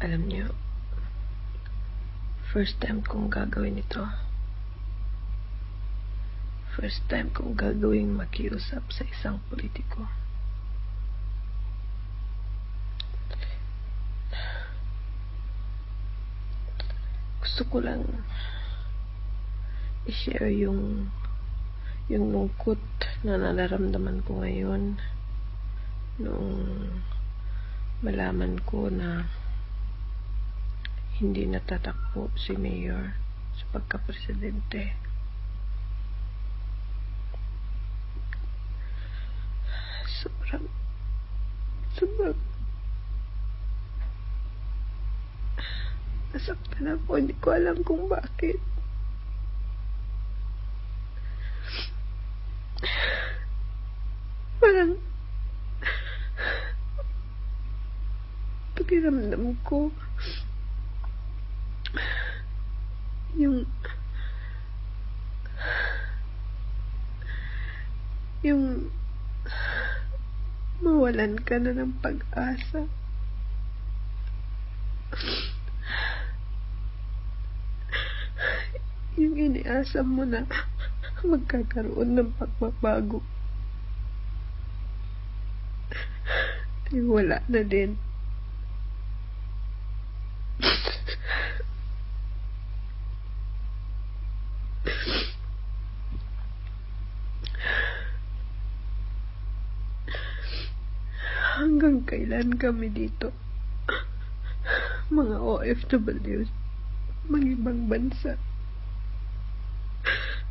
Alam niyo, first time kong gagawin ito. First time kong gagawin makiusap sa isang politiko. Gusto ko lang i-share yung lungkot na nararamdaman ko ngayon nung malaman ko na hindi natatakbo si Mayor sa pagka-presidente. Sobrang nasaktan ako. Hindi ko alam kung bakit. Parang pakiramdam ko yung mawalan ka na ng pag-asa. Yung iniasa mo na magkakaroon ng pagbabago ay wala na din. Hanggang kailan kami dito, mga OFWs, mag-ibang bansa?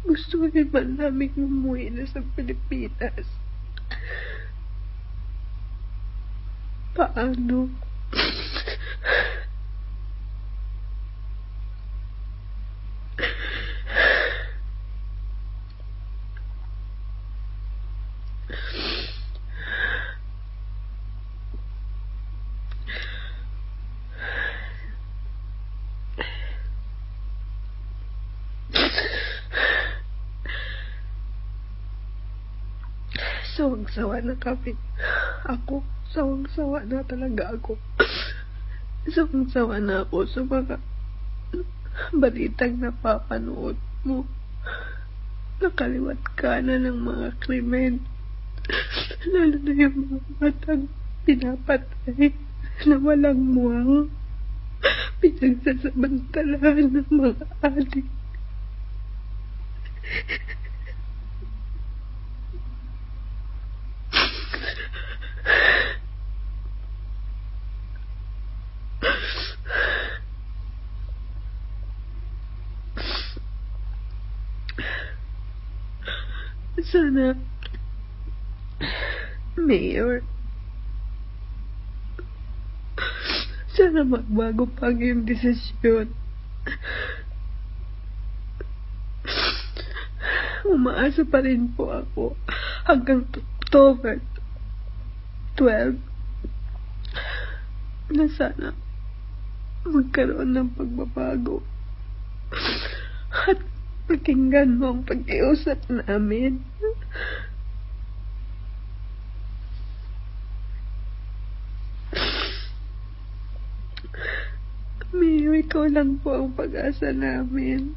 Gusto rin man namin umuwi na sa Pilipinas. Paano? Sawang-sawa na kami. Ako, sawang-sawa na talaga ako. Sawang-sawa na ako sa mga balitang napapanood mo. Nakaliwat ka na ng mga krimen. Lalo na yung mga batang pinapatay na walang muwang. Pinagsasamantalahan ng mga adik. Sana, Mayor, sana magbago pa ang iyong desisyon. Umaasa pa rin po ako hanggang October 12 na sana magkaroon ng pagbabago at pakinggan mo ang pag-iusap namin. Mayor, ikaw lang po ang pag-asa namin.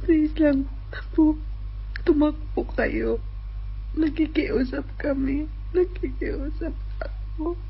Please lang po, tumakbo kayo. Nakikiusap kami. Nakikiusap ako.